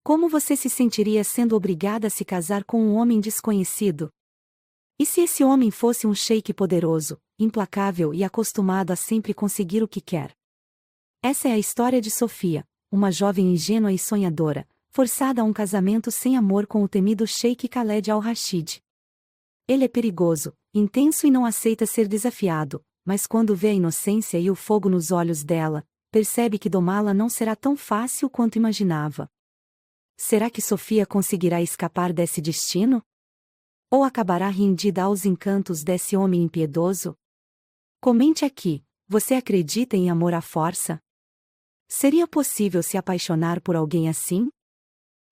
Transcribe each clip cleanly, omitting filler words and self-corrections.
Como você se sentiria sendo obrigada a se casar com um homem desconhecido? E se esse homem fosse um sheik poderoso, implacável e acostumado a sempre conseguir o que quer? Essa é a história de Sofia, uma jovem ingênua e sonhadora, forçada a um casamento sem amor com o temido sheik Khaled al-Rashid. Ele é perigoso, intenso e não aceita ser desafiado, mas quando vê a inocência e o fogo nos olhos dela, percebe que domá-la não será tão fácil quanto imaginava. Será que Sofia conseguirá escapar desse destino? Ou acabará rendida aos encantos desse homem impiedoso? Comente aqui, você acredita em amor à força? Seria possível se apaixonar por alguém assim?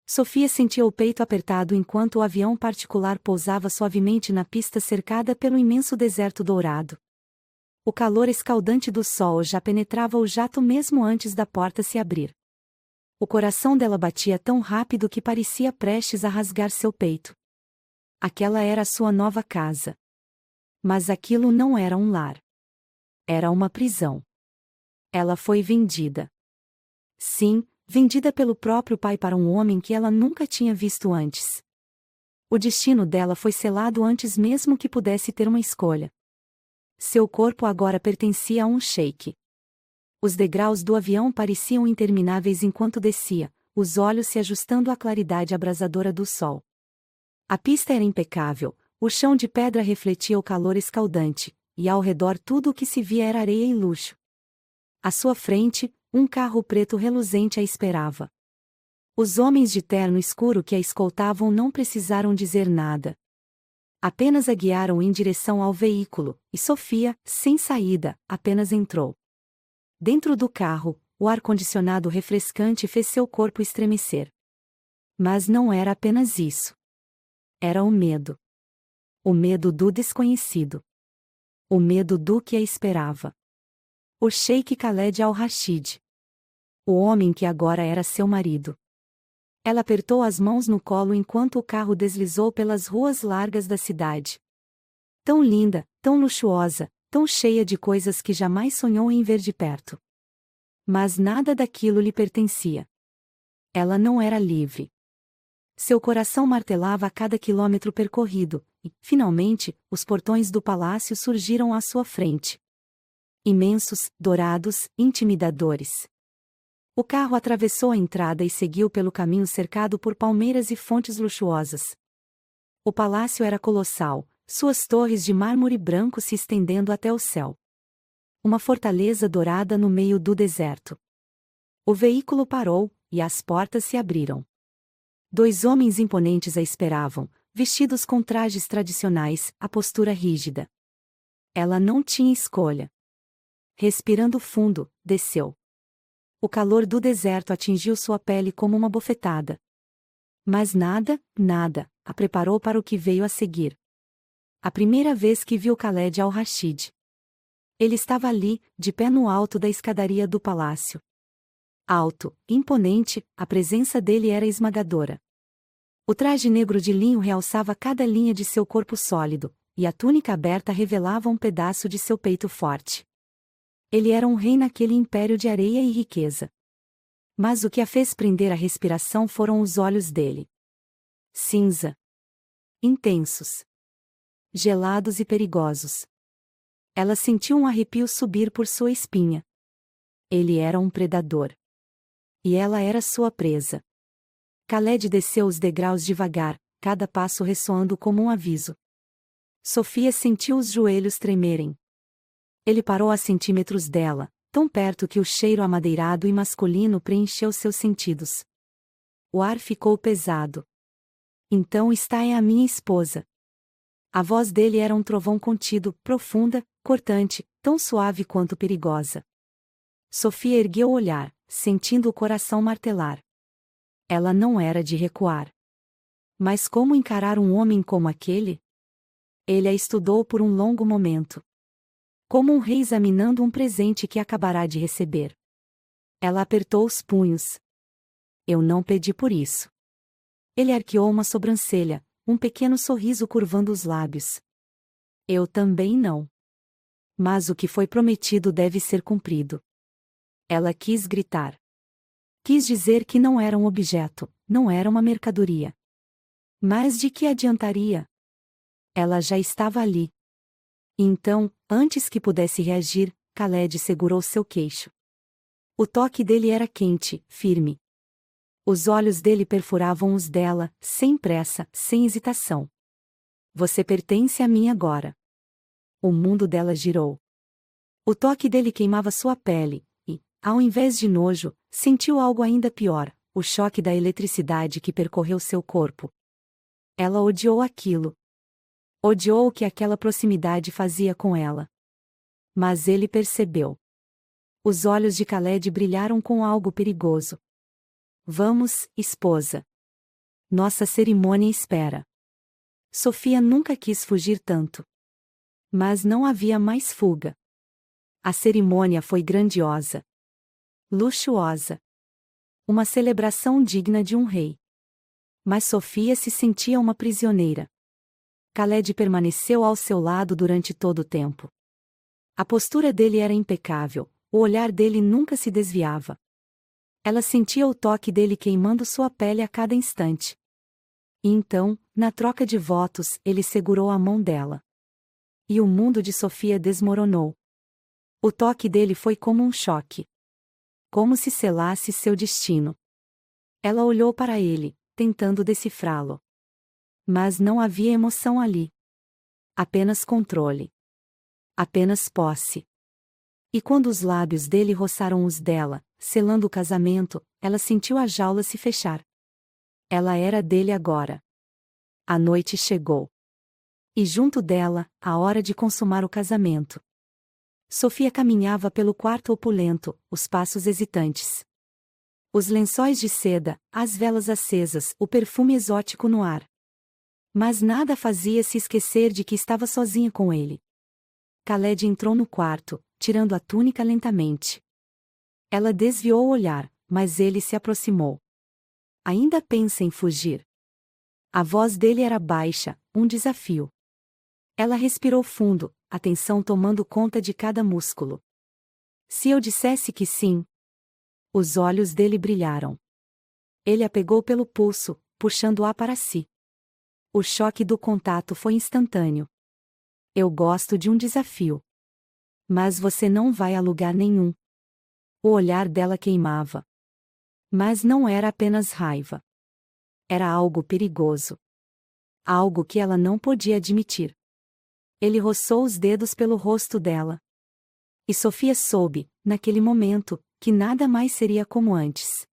Sofia sentia o peito apertado enquanto o avião particular pousava suavemente na pista cercada pelo imenso deserto dourado. O calor escaldante do sol já penetrava o jato mesmo antes da porta se abrir. O coração dela batia tão rápido que parecia prestes a rasgar seu peito. Aquela era a sua nova casa. Mas aquilo não era um lar. Era uma prisão. Ela foi vendida. Sim, vendida pelo próprio pai para um homem que ela nunca tinha visto antes. O destino dela foi selado antes mesmo que pudesse ter uma escolha. Seu corpo agora pertencia a um sheik. Os degraus do avião pareciam intermináveis enquanto descia, os olhos se ajustando à claridade abrasadora do sol. A pista era impecável, o chão de pedra refletia o calor escaldante, e ao redor tudo o que se via era areia e luxo. À sua frente, um carro preto reluzente a esperava. Os homens de terno escuro que a escoltavam não precisaram dizer nada. Apenas a guiaram em direção ao veículo, e Sofia, sem saída, apenas entrou. Dentro do carro, o ar-condicionado refrescante fez seu corpo estremecer. Mas não era apenas isso. Era o medo. O medo do desconhecido. O medo do que a esperava. O sheik Khaled al-Rashid. O homem que agora era seu marido. Ela apertou as mãos no colo enquanto o carro deslizou pelas ruas largas da cidade. Tão linda, tão luxuosa, tão cheia de coisas que jamais sonhou em ver de perto. Mas nada daquilo lhe pertencia. Ela não era livre. Seu coração martelava a cada quilômetro percorrido, e, finalmente, os portões do palácio surgiram à sua frente. Imensos, dourados, intimidadores. O carro atravessou a entrada e seguiu pelo caminho cercado por palmeiras e fontes luxuosas. O palácio era colossal, suas torres de mármore branco se estendendo até o céu. Uma fortaleza dourada no meio do deserto. O veículo parou, e as portas se abriram. 2 homens imponentes a esperavam, vestidos com trajes tradicionais, a postura rígida. Ela não tinha escolha. Respirando fundo, desceu. O calor do deserto atingiu sua pele como uma bofetada. Mas nada, a preparou para o que veio a seguir. A primeira vez que viu Khaled al-Rashid. Ele estava ali, de pé no alto da escadaria do palácio. Alto, imponente, a presença dele era esmagadora. O traje negro de linho realçava cada linha de seu corpo sólido, e a túnica aberta revelava um pedaço de seu peito forte. Ele era um rei naquele império de areia e riqueza. Mas o que a fez prender a respiração foram os olhos dele. Cinza. Intensos. Gelados e perigosos. Ela sentiu um arrepio subir por sua espinha. Ele era um predador. E ela era sua presa. Khaled desceu os degraus devagar, cada passo ressoando como um aviso. Sofia sentiu os joelhos tremerem. Ele parou a centímetros dela, tão perto que o cheiro amadeirado e masculino preencheu seus sentidos. O ar ficou pesado. Então esta é a minha esposa. A voz dele era um trovão contido, profunda, cortante, tão suave quanto perigosa. Sofia ergueu o olhar, sentindo o coração martelar. Ela não era de recuar. Mas como encarar um homem como aquele? Ele a estudou por um longo momento. Como um rei examinando um presente que acabará de receber. Ela apertou os punhos. Eu não pedi por isso. Ele arqueou uma sobrancelha, um pequeno sorriso curvando os lábios. Eu também não. Mas o que foi prometido deve ser cumprido. Ela quis gritar. Quis dizer que não era um objeto, não era uma mercadoria. Mas de que adiantaria? Ela já estava ali. Então, antes que pudesse reagir, Khaled segurou seu queixo. O toque dele era quente, firme. Os olhos dele perfuravam os dela, sem pressa, sem hesitação. Você pertence a mim agora. O mundo dela girou. O toque dele queimava sua pele, e, ao invés de nojo, sentiu algo ainda pior, o choque da eletricidade que percorreu seu corpo. Ela odiou aquilo. Odiou o que aquela proximidade fazia com ela. Mas ele percebeu. Os olhos de Khaled brilharam com algo perigoso. Vamos, esposa. Nossa cerimônia espera. Sofia nunca quis fugir tanto. Mas não havia mais fuga. A cerimônia foi grandiosa. Luxuosa. Uma celebração digna de um rei. Mas Sofia se sentia uma prisioneira. Khaled permaneceu ao seu lado durante todo o tempo. A postura dele era impecável, o olhar dele nunca se desviava. Ela sentia o toque dele queimando sua pele a cada instante. E então, na troca de votos, ele segurou a mão dela. E o mundo de Sofia desmoronou. O toque dele foi como um choque. Como se selasse seu destino. Ela olhou para ele, tentando decifrá-lo. Mas não havia emoção ali. Apenas controle. Apenas posse. E quando os lábios dele roçaram os dela, selando o casamento, ela sentiu a jaula se fechar. Ela era dele agora. A noite chegou. E junto dela, a hora de consumar o casamento. Sofia caminhava pelo quarto opulento, os passos hesitantes. Os lençóis de seda, as velas acesas, o perfume exótico no ar. Mas nada fazia se esquecer de que estava sozinha com ele. Khaled entrou no quarto, tirando a túnica lentamente. Ela desviou o olhar, mas ele se aproximou. Ainda pensa em fugir? A voz dele era baixa, um desafio. Ela respirou fundo, a tensão tomando conta de cada músculo. Se eu dissesse que sim? Os olhos dele brilharam. Ele a pegou pelo pulso, puxando-a para si. O choque do contato foi instantâneo. Eu gosto de um desafio. Mas você não vai a lugar nenhum. O olhar dela queimava. Mas não era apenas raiva. Era algo perigoso. Algo que ela não podia admitir. Ele roçou os dedos pelo rosto dela. E Sofia soube, naquele momento, que nada mais seria como antes.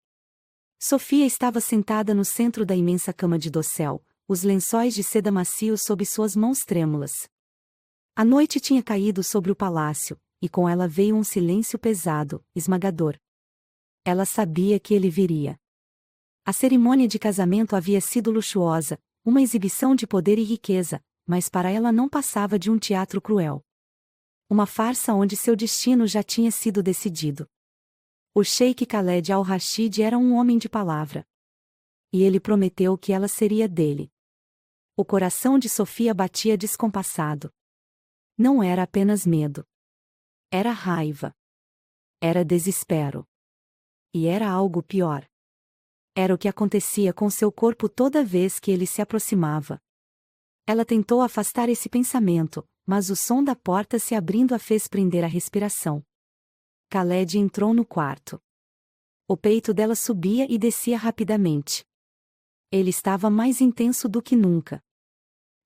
Sofia estava sentada no centro da imensa cama de dossel, os lençóis de seda macios sob suas mãos trêmulas. A noite tinha caído sobre o palácio, e com ela veio um silêncio pesado, esmagador. Ela sabia que ele viria. A cerimônia de casamento havia sido luxuosa, uma exibição de poder e riqueza, mas para ela não passava de um teatro cruel. Uma farsa onde seu destino já tinha sido decidido. O Sheik Khaled al-Rashid era um homem de palavra. E ele prometeu que ela seria dele. O coração de Sofia batia descompassado. Não era apenas medo. Era raiva. Era desespero. E era algo pior. Era o que acontecia com seu corpo toda vez que ele se aproximava. Ela tentou afastar esse pensamento, mas o som da porta se abrindo a fez prender a respiração. Khaled entrou no quarto. O peito dela subia e descia rapidamente. Ele estava mais intenso do que nunca.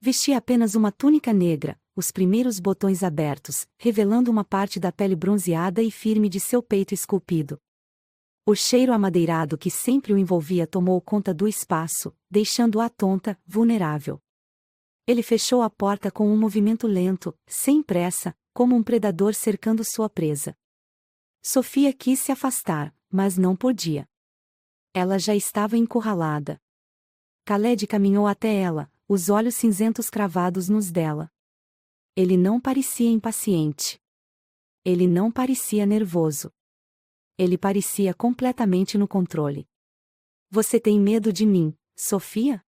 Vestia apenas uma túnica negra, os primeiros botões abertos, revelando uma parte da pele bronzeada e firme de seu peito esculpido. O cheiro amadeirado que sempre o envolvia tomou conta do espaço, deixando-a tonta, vulnerável. Ele fechou a porta com um movimento lento, sem pressa, como um predador cercando sua presa. Sofia quis se afastar, mas não podia. Ela já estava encurralada. Khaled caminhou até ela, os olhos cinzentos cravados nos dela. Ele não parecia impaciente. Ele não parecia nervoso. Ele parecia completamente no controle. Você tem medo de mim, Sofia?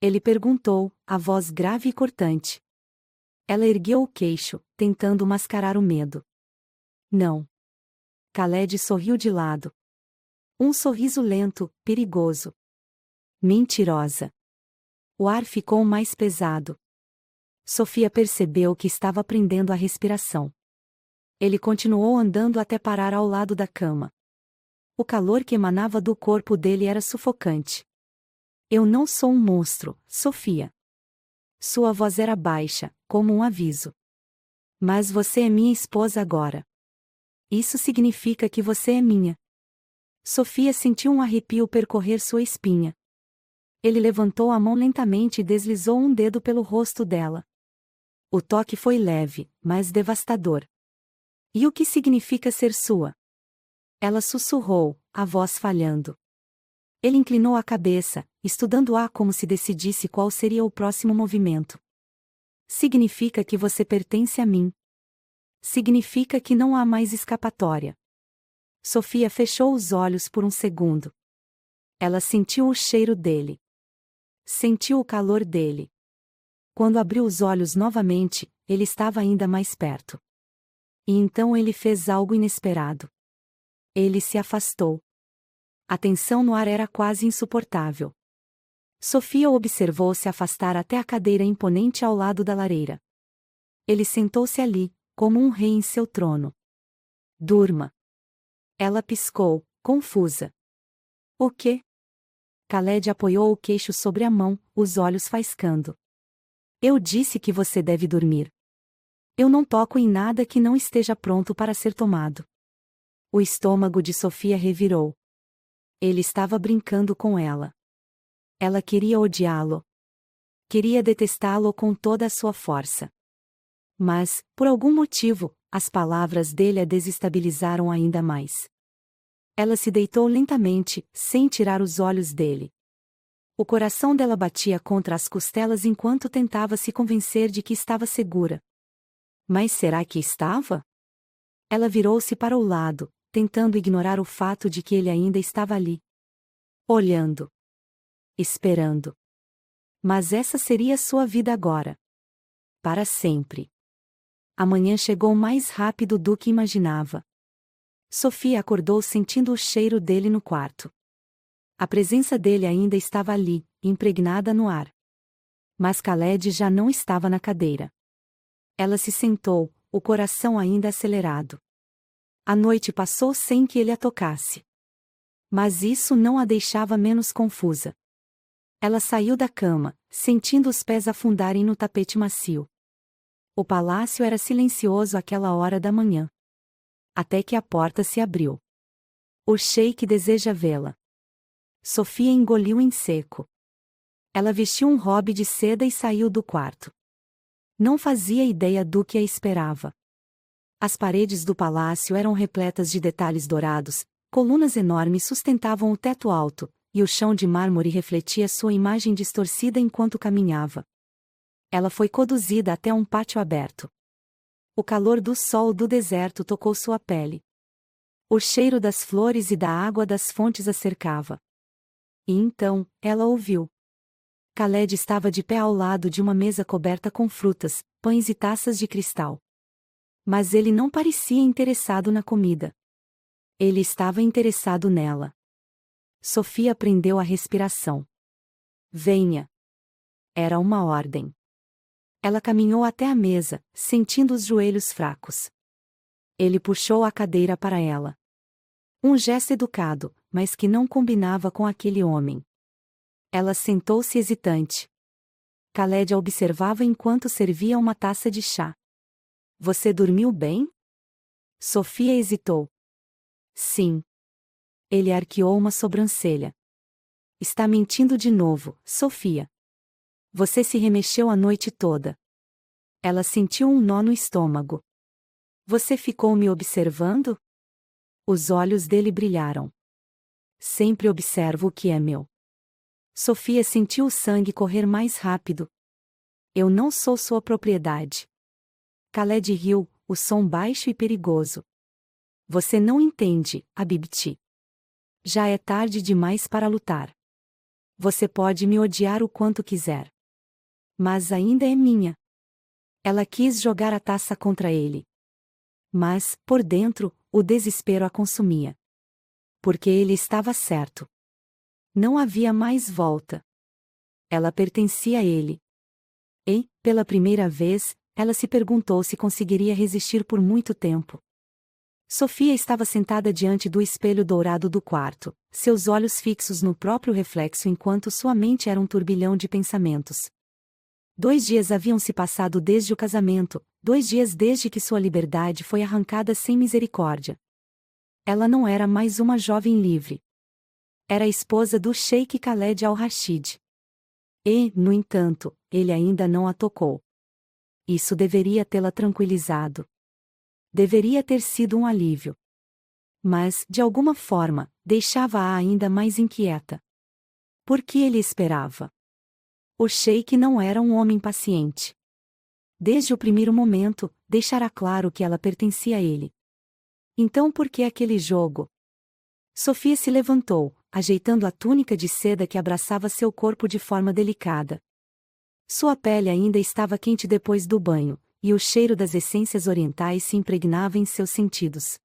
Ele perguntou, a voz grave e cortante. Ela ergueu o queixo, tentando mascarar o medo. Não. Khaled sorriu de lado. Um sorriso lento, perigoso. Mentirosa. O ar ficou mais pesado. Sofia percebeu que estava prendendo a respiração. Ele continuou andando até parar ao lado da cama. O calor que emanava do corpo dele era sufocante. Eu não sou um monstro, Sofia. Sua voz era baixa, como um aviso. Mas você é minha esposa agora. Isso significa que você é minha. Sofia sentiu um arrepio percorrer sua espinha. Ele levantou a mão lentamente e deslizou um dedo pelo rosto dela. O toque foi leve, mas devastador. E o que significa ser sua? Ela sussurrou, a voz falhando. Ele inclinou a cabeça, estudando-a como se decidisse qual seria o próximo movimento. Significa que você pertence a mim. Significa que não há mais escapatória. Sofia fechou os olhos por um segundo. Ela sentiu o cheiro dele. Sentiu o calor dele. Quando abriu os olhos novamente, ele estava ainda mais perto. E então ele fez algo inesperado. Ele se afastou. A tensão no ar era quase insuportável. Sofia o observou se afastar até a cadeira imponente ao lado da lareira. Ele sentou-se ali, como um rei em seu trono. Durma. Ela piscou, confusa. O quê? Khaled apoiou o queixo sobre a mão, os olhos faiscando. Eu disse que você deve dormir. Eu não toco em nada que não esteja pronto para ser tomado. O estômago de Sofia revirou. Ele estava brincando com ela. Ela queria odiá-lo. Queria detestá-lo com toda a sua força. Mas, por algum motivo, as palavras dele a desestabilizaram ainda mais. Ela se deitou lentamente, sem tirar os olhos dele. O coração dela batia contra as costelas enquanto tentava se convencer de que estava segura. Mas será que estava? Ela virou-se para o lado, tentando ignorar o fato de que ele ainda estava ali. Olhando. Esperando. Mas essa seria sua vida agora. Para sempre. A manhã chegou mais rápido do que imaginava. Sofia acordou sentindo o cheiro dele no quarto. A presença dele ainda estava ali, impregnada no ar. Mas Khaled já não estava na cadeira. Ela se sentou, o coração ainda acelerado. A noite passou sem que ele a tocasse. Mas isso não a deixava menos confusa. Ela saiu da cama, sentindo os pés afundarem no tapete macio. O palácio era silencioso àquela hora da manhã. Até que a porta se abriu. O sheik deseja vê-la. Sofia engoliu em seco. Ela vestiu um robe de seda e saiu do quarto. Não fazia ideia do que a esperava. As paredes do palácio eram repletas de detalhes dourados, colunas enormes sustentavam o teto alto, e o chão de mármore refletia sua imagem distorcida enquanto caminhava. Ela foi conduzida até um pátio aberto. O calor do sol do deserto tocou sua pele. O cheiro das flores e da água das fontes a cercava. E então, ela ouviu. Khaled estava de pé ao lado de uma mesa coberta com frutas, pães e taças de cristal. Mas ele não parecia interessado na comida. Ele estava interessado nela. Sofia prendeu a respiração. Venha. Era uma ordem. Ela caminhou até a mesa, sentindo os joelhos fracos. Ele puxou a cadeira para ela. Um gesto educado, mas que não combinava com aquele homem. Ela sentou-se hesitante. Khaled a observava enquanto servia uma taça de chá. Você dormiu bem? Sofia hesitou. Sim. Ele arqueou uma sobrancelha. Está mentindo de novo, Sofia. Você se remexeu a noite toda. Ela sentiu um nó no estômago. Você ficou me observando? Os olhos dele brilharam. Sempre observo o que é meu. Sofia sentiu o sangue correr mais rápido. Eu não sou sua propriedade. Khaled riu, o som baixo e perigoso. Você não entende, Habibti. Já é tarde demais para lutar. Você pode me odiar o quanto quiser. Mas ainda é minha. Ela quis jogar a taça contra ele. Mas, por dentro, o desespero a consumia. Porque ele estava certo. Não havia mais volta. Ela pertencia a ele. E, pela primeira vez, ela se perguntou se conseguiria resistir por muito tempo. Sofia estava sentada diante do espelho dourado do quarto, seus olhos fixos no próprio reflexo enquanto sua mente era um turbilhão de pensamentos. 2 dias haviam se passado desde o casamento, 2 dias desde que sua liberdade foi arrancada sem misericórdia. Ela não era mais uma jovem livre. Era a esposa do Sheik Khaled al-Rashid. E, no entanto, ele ainda não a tocou. Isso deveria tê-la tranquilizado. Deveria ter sido um alívio. Mas, de alguma forma, deixava-a ainda mais inquieta. Por que ele esperava? O Sheik não era um homem paciente. Desde o primeiro momento, deixara claro que ela pertencia a ele. Então por que aquele jogo? Sofia se levantou, ajeitando a túnica de seda que abraçava seu corpo de forma delicada. Sua pele ainda estava quente depois do banho, e o cheiro das essências orientais se impregnava em seus sentidos.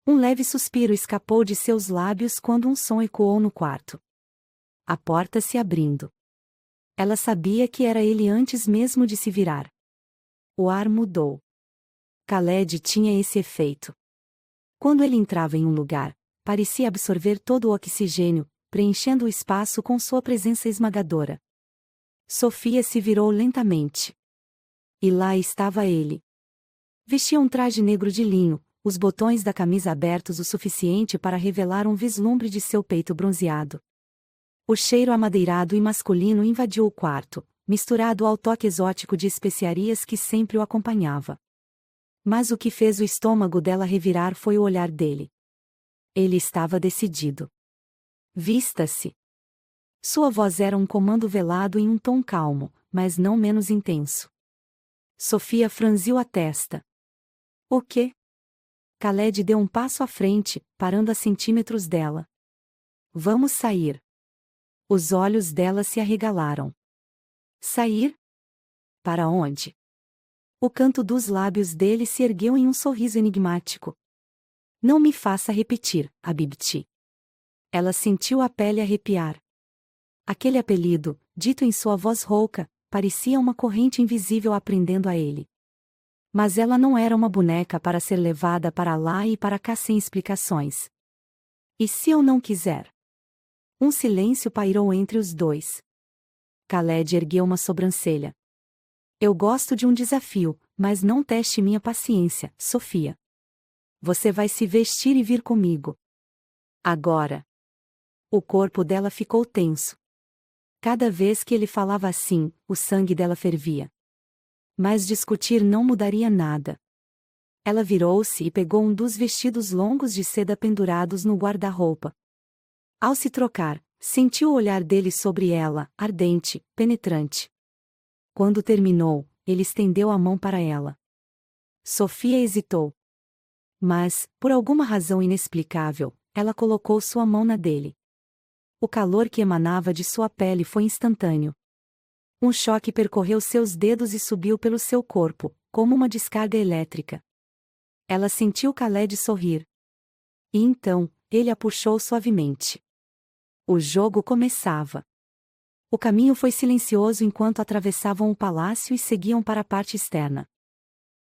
Um leve suspiro escapou de seus lábios quando um som ecoou no quarto. A porta se abrindo. Ela sabia que era ele antes mesmo de se virar. O ar mudou. Khaled tinha esse efeito. Quando ele entrava em um lugar, parecia absorver todo o oxigênio, preenchendo o espaço com sua presença esmagadora. Sofia se virou lentamente. E lá estava ele. Vestia um traje negro de linho, os botões da camisa abertos o suficiente para revelar um vislumbre de seu peito bronzeado. O cheiro amadeirado e masculino invadiu o quarto, misturado ao toque exótico de especiarias que sempre o acompanhava. Mas o que fez o estômago dela revirar foi o olhar dele. Ele estava decidido. Vista-se. Sua voz era um comando velado em um tom calmo, mas não menos intenso. Sofia franziu a testa. O quê? Khaled deu um passo à frente, parando a centímetros dela. Vamos sair. Os olhos dela se arregalaram. Sair? Para onde? O canto dos lábios dele se ergueu em um sorriso enigmático. Não me faça repetir, Habibti. Ela sentiu a pele arrepiar. Aquele apelido, dito em sua voz rouca, parecia uma corrente invisível aprendendo a ele. Mas ela não era uma boneca para ser levada para lá e para cá sem explicações. E se eu não quiser? Um silêncio pairou entre os dois. Khaled ergueu uma sobrancelha. Eu gosto de um desafio, mas não teste minha paciência, Sofia. Você vai se vestir e vir comigo. Agora. O corpo dela ficou tenso. Cada vez que ele falava assim, o sangue dela fervia. Mas discutir não mudaria nada. Ela virou-se e pegou um dos vestidos longos de seda pendurados no guarda-roupa. Ao se trocar, sentiu o olhar dele sobre ela, ardente, penetrante. Quando terminou, ele estendeu a mão para ela. Sofia hesitou. Mas, por alguma razão inexplicável, ela colocou sua mão na dele. O calor que emanava de sua pele foi instantâneo. Um choque percorreu seus dedos e subiu pelo seu corpo, como uma descarga elétrica. Ela sentiu Khaled sorrir. E então, ele a puxou suavemente. O jogo começava. O caminho foi silencioso enquanto atravessavam o palácio e seguiam para a parte externa.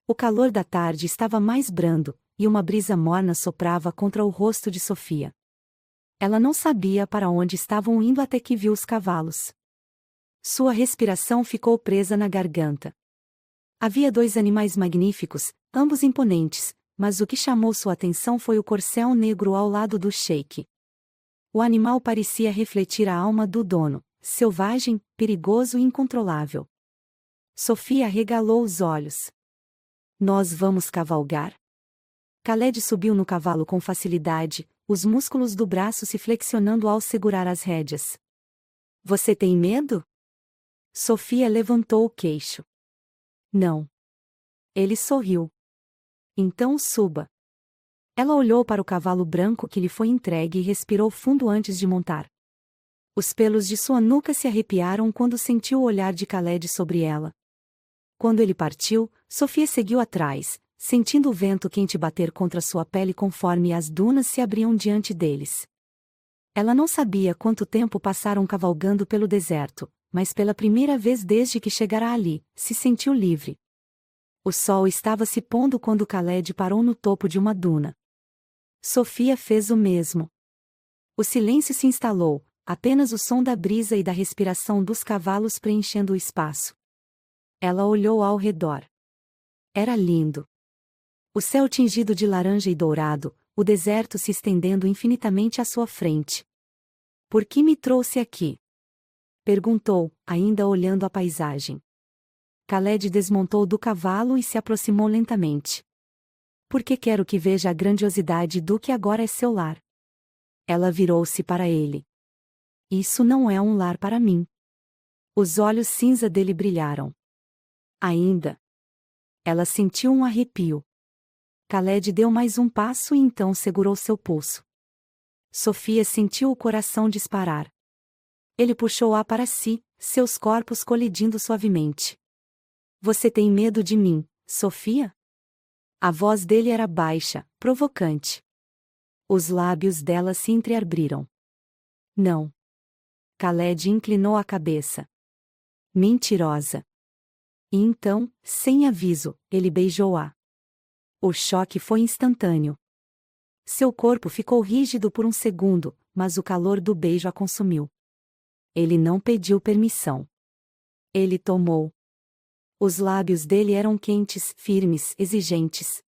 O calor da tarde estava mais brando, e uma brisa morna soprava contra o rosto de Sofia. Ela não sabia para onde estavam indo até que viu os cavalos. Sua respiração ficou presa na garganta. Havia 2 animais magníficos, ambos imponentes, mas o que chamou sua atenção foi o corcel negro ao lado do sheik. O animal parecia refletir a alma do dono, selvagem, perigoso e incontrolável. Sofia arregalou os olhos. Nós vamos cavalgar? Khaled subiu no cavalo com facilidade, os músculos do braço se flexionando ao segurar as rédeas. Você tem medo? Sofia levantou o queixo. Não. Ele sorriu. Então suba. Ela olhou para o cavalo branco que lhe foi entregue e respirou fundo antes de montar. Os pelos de sua nuca se arrepiaram quando sentiu o olhar de Khaled sobre ela. Quando ele partiu, Sofia seguiu atrás, sentindo o vento quente bater contra sua pele conforme as dunas se abriam diante deles. Ela não sabia quanto tempo passaram cavalgando pelo deserto, mas pela primeira vez desde que chegara ali, se sentiu livre. O sol estava se pondo quando Khaled parou no topo de uma duna. Sofia fez o mesmo. O silêncio se instalou, apenas o som da brisa e da respiração dos cavalos preenchendo o espaço. Ela olhou ao redor. Era lindo. O céu tingido de laranja e dourado, o deserto se estendendo infinitamente à sua frente. "Por que me trouxe aqui?" perguntou, ainda olhando a paisagem. Khaled desmontou do cavalo e se aproximou lentamente. "Porque quero que veja a grandiosidade do que agora é seu lar." Ela virou-se para ele. "Isso não é um lar para mim." Os olhos cinza dele brilharam. "Ainda." Ela sentiu um arrepio. Khaled deu mais um passo e então segurou seu pulso. Sofia sentiu o coração disparar. Ele puxou-a para si, seus corpos colidindo suavemente. "Você tem medo de mim, Sofia?" A voz dele era baixa, provocante. Os lábios dela se entreabriram. "Não." Khaled inclinou a cabeça. "Mentirosa." E então, sem aviso, ele beijou-a. O choque foi instantâneo. Seu corpo ficou rígido por um segundo, mas o calor do beijo a consumiu. Ele não pediu permissão. Ele tomou. Os lábios dele eram quentes, firmes, exigentes.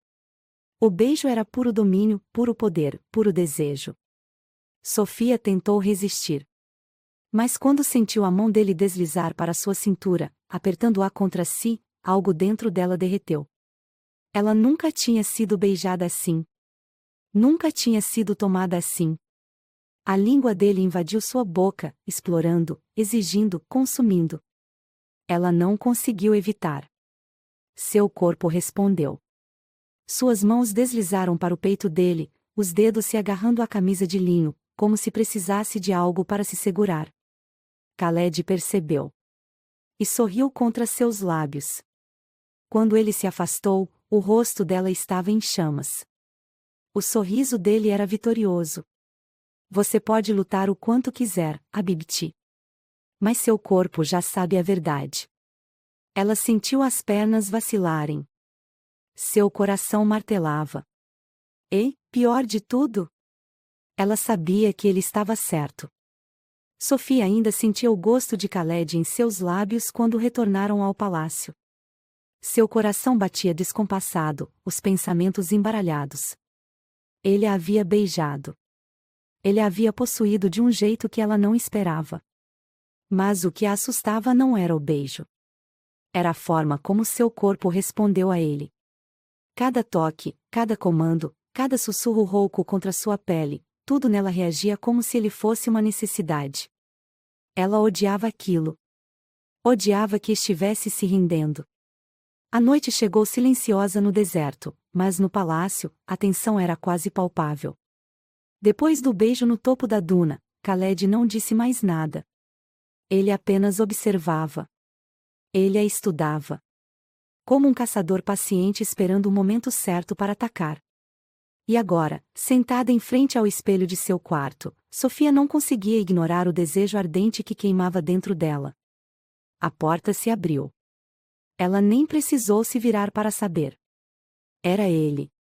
O beijo era puro domínio, puro poder, puro desejo. Sofia tentou resistir. Mas quando sentiu a mão dele deslizar para sua cintura, apertando-a contra si, algo dentro dela derreteu. Ela nunca tinha sido beijada assim. Nunca tinha sido tomada assim. A língua dele invadiu sua boca, explorando, exigindo, consumindo. Ela não conseguiu evitar. Seu corpo respondeu. Suas mãos deslizaram para o peito dele, os dedos se agarrando à camisa de linho, como se precisasse de algo para se segurar. Khaled percebeu. E sorriu contra seus lábios. Quando ele se afastou, o rosto dela estava em chamas. O sorriso dele era vitorioso. "Você pode lutar o quanto quiser, Habibti. Mas seu corpo já sabe a verdade." Ela sentiu as pernas vacilarem. Seu coração martelava. E, pior de tudo, ela sabia que ele estava certo. Sofia ainda sentia o gosto de Khaled em seus lábios quando retornaram ao palácio. Seu coração batia descompassado, os pensamentos embaralhados. Ele a havia beijado. Ele a havia possuído de um jeito que ela não esperava. Mas o que a assustava não era o beijo. Era a forma como seu corpo respondeu a ele. Cada toque, cada comando, cada sussurro rouco contra sua pele, tudo nela reagia como se ele fosse uma necessidade. Ela odiava aquilo. Odiava que estivesse se rendendo. A noite chegou silenciosa no deserto, mas no palácio, a tensão era quase palpável. Depois do beijo no topo da duna, Khaled não disse mais nada. Ele apenas observava. Ele a estudava. Como um caçador paciente esperando o momento certo para atacar. E agora, sentada em frente ao espelho de seu quarto, Sofia não conseguia ignorar o desejo ardente que queimava dentro dela. A porta se abriu. Ela nem precisou se virar para saber. Era ele.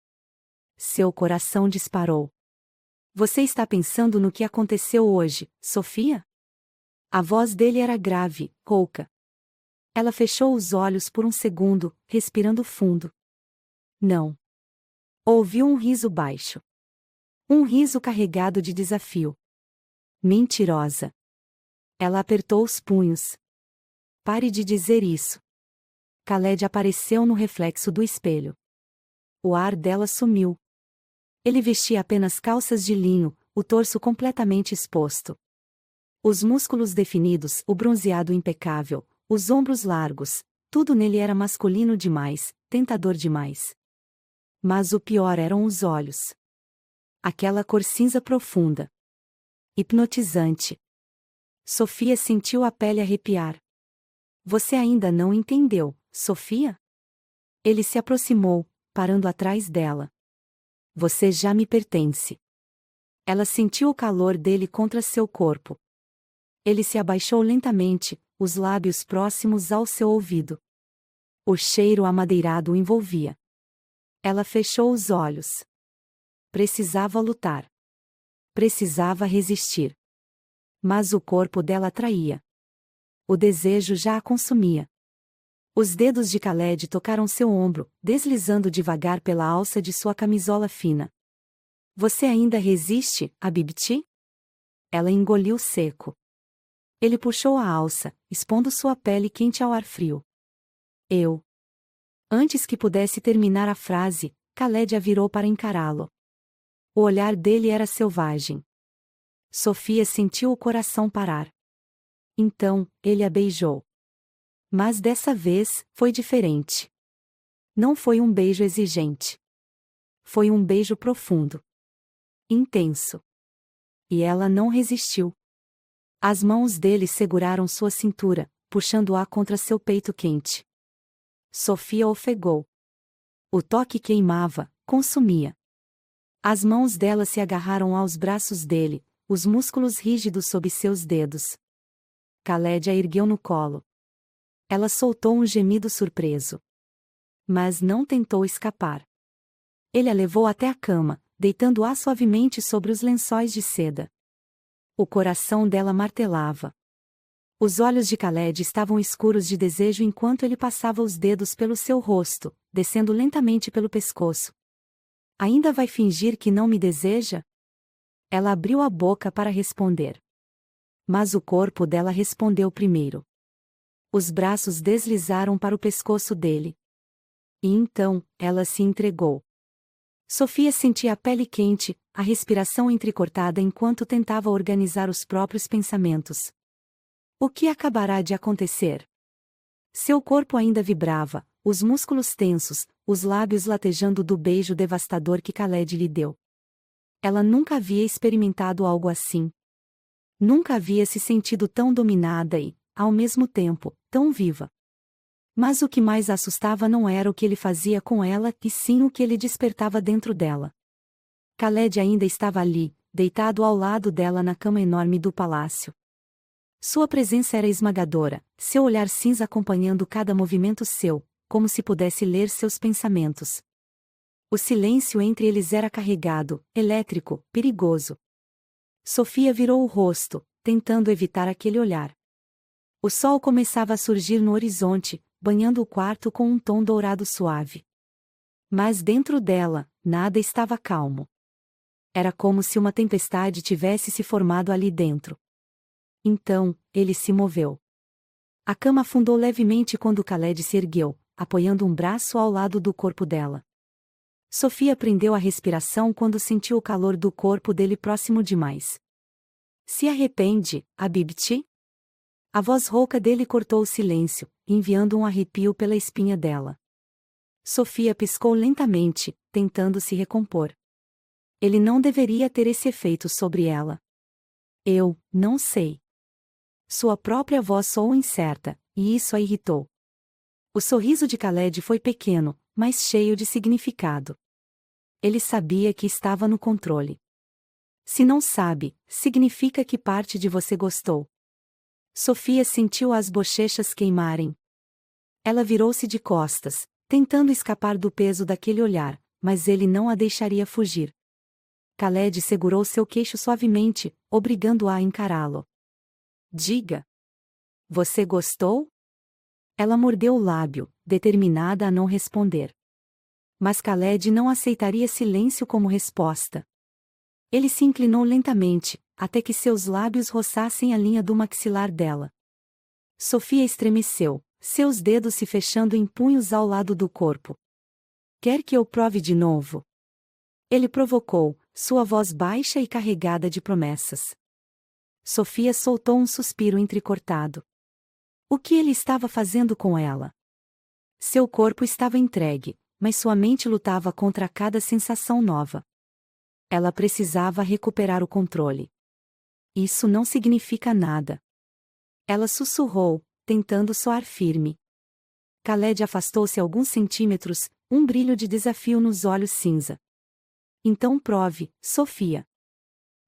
Seu coração disparou. "Você está pensando no que aconteceu hoje, Sofia?" A voz dele era grave, rouca. Ela fechou os olhos por um segundo, respirando fundo. Não. Ouviu um riso baixo. Um riso carregado de desafio. "Mentirosa." Ela apertou os punhos. "Pare de dizer isso." Khaled apareceu no reflexo do espelho. O ar dela sumiu. Ele vestia apenas calças de linho, o torso completamente exposto. Os músculos definidos, o bronzeado impecável, os ombros largos, tudo nele era masculino demais, tentador demais. Mas o pior eram os olhos. Aquela cor cinza profunda. Hipnotizante. Sofia sentiu a pele arrepiar. "Você ainda não entendeu, Sofia?" Ele se aproximou, parando atrás dela. Você já me pertence. Ela sentiu o calor dele contra seu corpo. Ele se abaixou lentamente, os lábios próximos ao seu ouvido. O cheiro amadeirado o envolvia. Ela fechou os olhos. Precisava lutar. Precisava resistir. Mas o corpo dela atraía. O desejo já a consumia. Os dedos de Khaled tocaram seu ombro, deslizando devagar pela alça de sua camisola fina. Você ainda resiste, Habibti? Ela engoliu seco. Ele puxou a alça, expondo sua pele quente ao ar frio. Eu. Antes que pudesse terminar a frase, Khaled a virou para encará-lo. O olhar dele era selvagem. Sofia sentiu o coração parar. Então, ele a beijou. Mas dessa vez, foi diferente. Não foi um beijo exigente. Foi um beijo profundo. Intenso. E ela não resistiu. As mãos dele seguraram sua cintura, puxando-a contra seu peito quente. Sofia ofegou. O toque queimava, consumia. As mãos dela se agarraram aos braços dele, os músculos rígidos sob seus dedos. Khaled a ergueu no colo. Ela soltou um gemido surpreso. Mas não tentou escapar. Ele a levou até a cama, deitando-a suavemente sobre os lençóis de seda. O coração dela martelava. Os olhos de Khaled estavam escuros de desejo enquanto ele passava os dedos pelo seu rosto, descendo lentamente pelo pescoço. Ainda vai fingir que não me deseja? Ela abriu a boca para responder. Mas o corpo dela respondeu primeiro. Os braços deslizaram para o pescoço dele. E então, ela se entregou. Sofia sentia a pele quente, a respiração entrecortada enquanto tentava organizar os próprios pensamentos. O que acabará de acontecer? Seu corpo ainda vibrava, os músculos tensos, os lábios latejando do beijo devastador que Khaled lhe deu. Ela nunca havia experimentado algo assim. Nunca havia se sentido tão dominada e, ao mesmo tempo, tão viva. Mas o que mais a assustava não era o que ele fazia com ela, e sim o que ele despertava dentro dela. Khaled ainda estava ali, deitado ao lado dela na cama enorme do palácio. Sua presença era esmagadora, seu olhar cinza acompanhando cada movimento seu, como se pudesse ler seus pensamentos. O silêncio entre eles era carregado, elétrico, perigoso. Sofia virou o rosto, tentando evitar aquele olhar. O sol começava a surgir no horizonte, banhando o quarto com um tom dourado suave. Mas dentro dela, nada estava calmo. Era como se uma tempestade tivesse se formado ali dentro. Então, ele se moveu. A cama afundou levemente quando Khaled se ergueu, apoiando um braço ao lado do corpo dela. Sofia prendeu a respiração quando sentiu o calor do corpo dele próximo demais. Se arrepende, Habibti? A voz rouca dele cortou o silêncio, enviando um arrepio pela espinha dela. Sofia piscou lentamente, tentando se recompor. Ele não deveria ter esse efeito sobre ela. Eu não sei. Sua própria voz soou incerta, e isso a irritou. O sorriso de Khaled foi pequeno, mas cheio de significado. Ele sabia que estava no controle. Se não sabe, significa que parte de você gostou. Sofia sentiu as bochechas queimarem. Ela virou-se de costas, tentando escapar do peso daquele olhar, mas ele não a deixaria fugir. Khaled segurou seu queixo suavemente, obrigando-a a encará-lo. Diga. Você gostou? Ela mordeu o lábio, determinada a não responder. Mas Khaled não aceitaria silêncio como resposta. Ele se inclinou lentamente, até que seus lábios roçassem a linha do maxilar dela. Sofia estremeceu, seus dedos se fechando em punhos ao lado do corpo. Quer que eu prove de novo? Ele provocou, sua voz baixa e carregada de promessas. Sofia soltou um suspiro entrecortado. O que ele estava fazendo com ela? Seu corpo estava entregue, mas sua mente lutava contra cada sensação nova. Ela precisava recuperar o controle. Isso não significa nada. Ela sussurrou, tentando soar firme. Khaled afastou-se alguns centímetros, um brilho de desafio nos olhos cinza. Então prove, Sofia.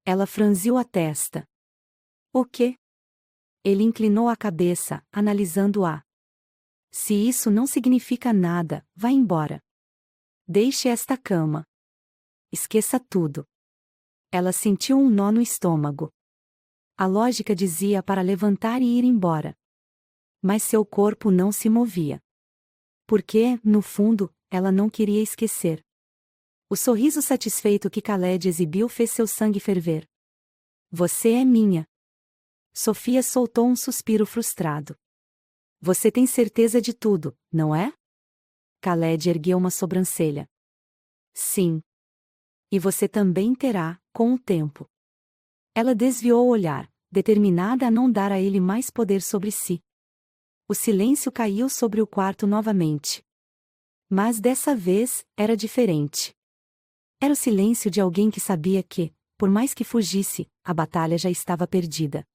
Ela franziu a testa. O quê? Ele inclinou a cabeça, analisando-a. Se isso não significa nada, vá embora. Deixe esta cama. Esqueça tudo. Ela sentiu um nó no estômago. A lógica dizia para levantar e ir embora. Mas seu corpo não se movia. Porque, no fundo, ela não queria esquecer. O sorriso satisfeito que Khaled exibiu fez seu sangue ferver. Você é minha. Sofia soltou um suspiro frustrado. Você tem certeza de tudo, não é? Khaled ergueu uma sobrancelha. Sim. E você também terá, com o tempo. Ela desviou o olhar, determinada a não dar a ele mais poder sobre si. O silêncio caiu sobre o quarto novamente. Mas dessa vez, era diferente. Era o silêncio de alguém que sabia que, por mais que fugisse, a batalha já estava perdida.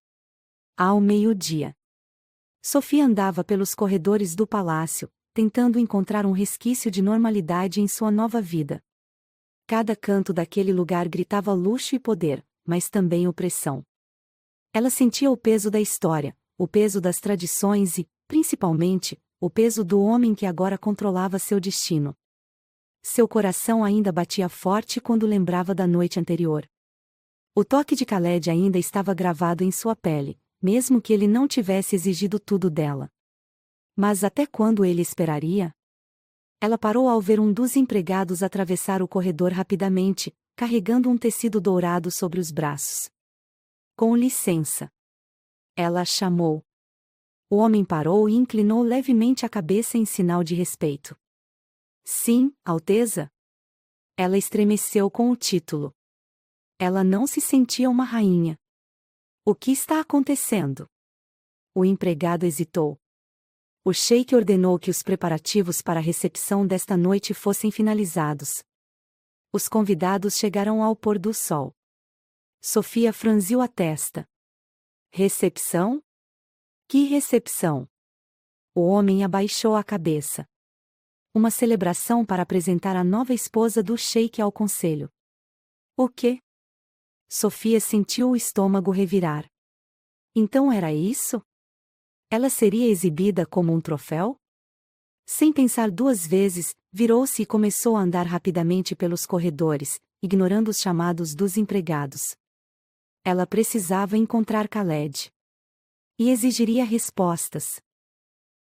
Ao meio-dia. Sofia andava pelos corredores do palácio, tentando encontrar um resquício de normalidade em sua nova vida. Cada canto daquele lugar gritava luxo e poder, mas também opressão. Ela sentia o peso da história, o peso das tradições e, principalmente, o peso do homem que agora controlava seu destino. Seu coração ainda batia forte quando lembrava da noite anterior. O toque de Khaled ainda estava gravado em sua pele, mesmo que ele não tivesse exigido tudo dela. Mas até quando ele esperaria? Ela parou ao ver um dos empregados atravessar o corredor rapidamente, carregando um tecido dourado sobre os braços. Com licença. Ela chamou. O homem parou e inclinou levemente a cabeça em sinal de respeito. Sim, Alteza. Ela estremeceu com o título. Ela não se sentia uma rainha. O que está acontecendo? O empregado hesitou. O sheik ordenou que os preparativos para a recepção desta noite fossem finalizados. Os convidados chegarão ao pôr do sol. Sofia franziu a testa. Recepção? Que recepção? O homem abaixou a cabeça. Uma celebração para apresentar a nova esposa do sheik ao conselho. O quê? Sofia sentiu o estômago revirar. Então era isso? Ela seria exibida como um troféu? Sem pensar duas vezes, virou-se e começou a andar rapidamente pelos corredores, ignorando os chamados dos empregados. Ela precisava encontrar Khaled. E exigiria respostas.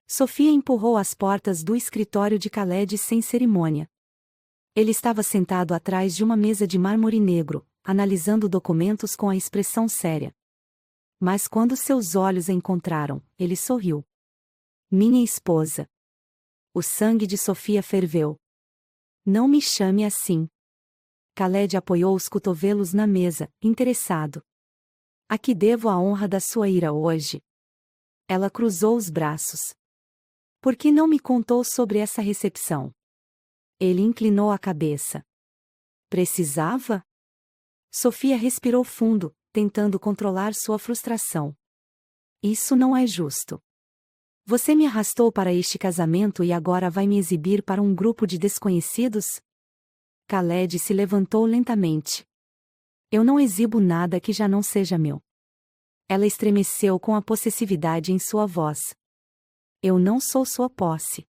Sofia empurrou as portas do escritório de Khaled sem cerimônia. Ele estava sentado atrás de uma mesa de mármore negro, analisando documentos com a expressão séria. Mas quando seus olhos a encontraram, ele sorriu. Minha esposa. O sangue de Sofia ferveu. Não me chame assim. Khaled apoiou os cotovelos na mesa, interessado. A que devo a honra da sua ira hoje? Ela cruzou os braços. Por que não me contou sobre essa recepção? Ele inclinou a cabeça. Precisava? Sofia respirou fundo, tentando controlar sua frustração. Isso não é justo. Você me arrastou para este casamento e agora vai me exibir para um grupo de desconhecidos? Khaled se levantou lentamente. Eu não exibo nada que já não seja meu. Ela estremeceu com a possessividade em sua voz. Eu não sou sua posse.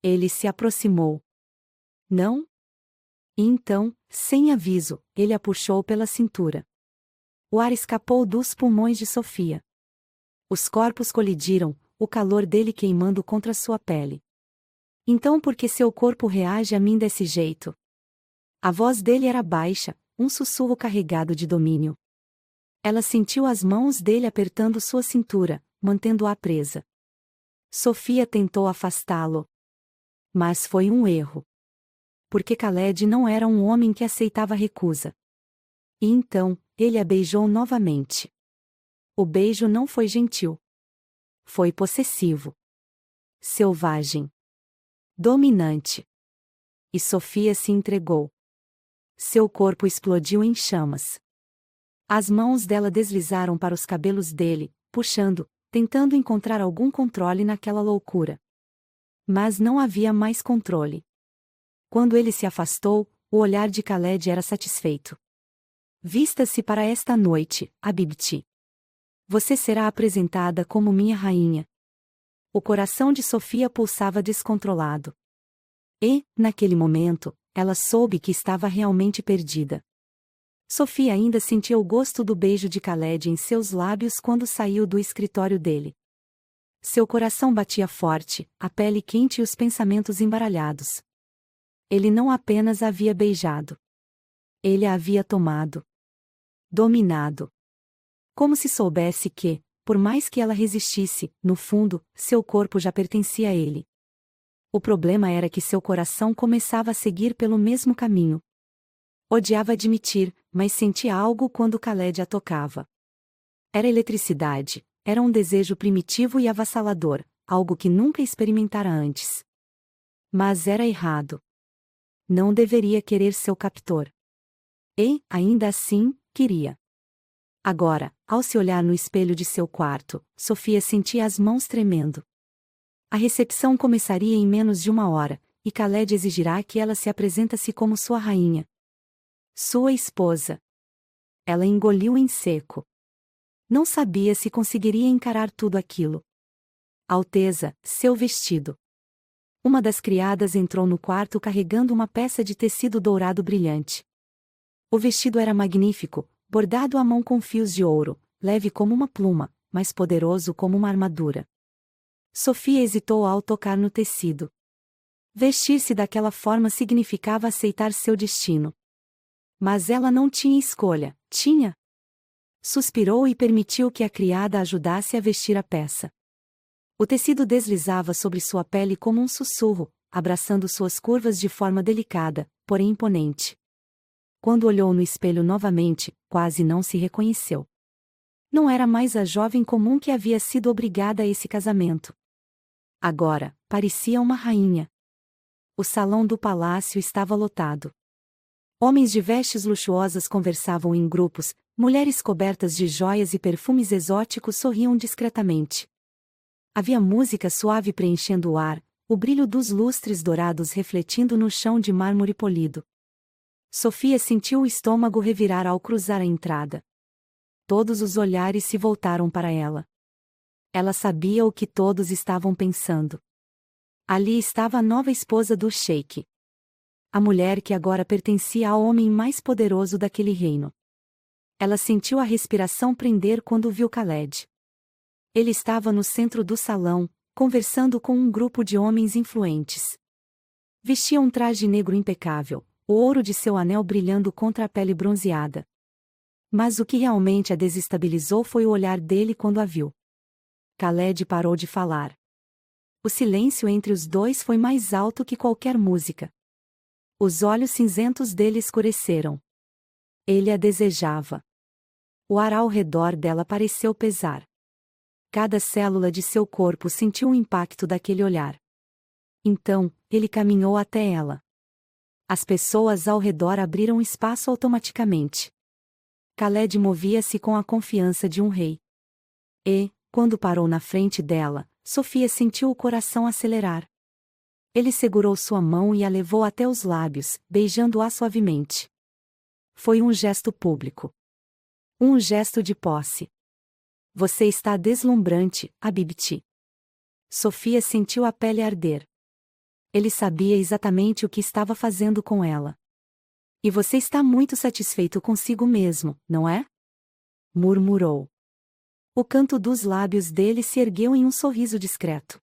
Ele se aproximou. Não? E então, sem aviso, ele a puxou pela cintura. O ar escapou dos pulmões de Sofia. Os corpos colidiram, o calor dele queimando contra sua pele. Então por que seu corpo reage a mim desse jeito? A voz dele era baixa, um sussurro carregado de domínio. Ela sentiu as mãos dele apertando sua cintura, mantendo-a presa. Sofia tentou afastá-lo. Mas foi um erro. Porque Khaled não era um homem que aceitava recusa. E então, ele a beijou novamente. O beijo não foi gentil. Foi possessivo. Selvagem. Dominante. E Sofia se entregou. Seu corpo explodiu em chamas. As mãos dela deslizaram para os cabelos dele, puxando, tentando encontrar algum controle naquela loucura. Mas não havia mais controle. Quando ele se afastou, o olhar de Khaled era satisfeito. Vista-se para esta noite, Habibti. Você será apresentada como minha rainha. O coração de Sofia pulsava descontrolado. E, naquele momento, ela soube que estava realmente perdida. Sofia ainda sentia o gosto do beijo de Khaled em seus lábios quando saiu do escritório dele. Seu coração batia forte, a pele quente e os pensamentos embaralhados. Ele não apenas a havia beijado. Ele a havia tomado. Dominado. Como se soubesse que, por mais que ela resistisse, no fundo, seu corpo já pertencia a ele. O problema era que seu coração começava a seguir pelo mesmo caminho. Odiava admitir, mas sentia algo quando Khaled a tocava. Era eletricidade, era um desejo primitivo e avassalador, algo que nunca experimentara antes. Mas era errado. Não deveria querer seu captor. E, ainda assim, queria. Agora, ao se olhar no espelho de seu quarto, Sofia sentia as mãos tremendo. A recepção começaria em menos de 1 hora, e Khaled exigirá que ela se apresentasse como sua rainha. Sua esposa. Ela engoliu em seco. Não sabia se conseguiria encarar tudo aquilo. Alteza, seu vestido. Uma das criadas entrou no quarto carregando uma peça de tecido dourado brilhante. O vestido era magnífico, bordado à mão com fios de ouro, leve como uma pluma, mas poderoso como uma armadura. Sofia hesitou ao tocar no tecido. Vestir-se daquela forma significava aceitar seu destino. Mas ela não tinha escolha, tinha? Suspirou e permitiu que a criada ajudasse a vestir a peça. O tecido deslizava sobre sua pele como um sussurro, abraçando suas curvas de forma delicada, porém imponente. Quando olhou no espelho novamente, quase não se reconheceu. Não era mais a jovem comum que havia sido obrigada a esse casamento. Agora, parecia uma rainha. O salão do palácio estava lotado. Homens de vestes luxuosas conversavam em grupos, mulheres cobertas de joias e perfumes exóticos sorriam discretamente. Havia música suave preenchendo o ar, o brilho dos lustres dourados refletindo no chão de mármore polido. Sofia sentiu o estômago revirar ao cruzar a entrada. Todos os olhares se voltaram para ela. Ela sabia o que todos estavam pensando. Ali estava a nova esposa do sheik. A mulher que agora pertencia ao homem mais poderoso daquele reino. Ela sentiu a respiração prender quando viu Khaled. Ele estava no centro do salão, conversando com um grupo de homens influentes. Vestia um traje negro impecável, o ouro de seu anel brilhando contra a pele bronzeada. Mas o que realmente a desestabilizou foi o olhar dele quando a viu. Khaled parou de falar. O silêncio entre os dois foi mais alto que qualquer música. Os olhos cinzentos dele escureceram. Ele a desejava. O ar ao redor dela pareceu pesar. Cada célula de seu corpo sentiu o impacto daquele olhar. Então, ele caminhou até ela. As pessoas ao redor abriram espaço automaticamente. Khaled movia-se com a confiança de um rei. E, quando parou na frente dela, Sofia sentiu o coração acelerar. Ele segurou sua mão e a levou até os lábios, beijando-a suavemente. Foi um gesto público. Um gesto de posse. Você está deslumbrante, Habibti. Sofia sentiu a pele arder. Ele sabia exatamente o que estava fazendo com ela. E você está muito satisfeito consigo mesmo, não é? Murmurou. O canto dos lábios dele se ergueu em um sorriso discreto.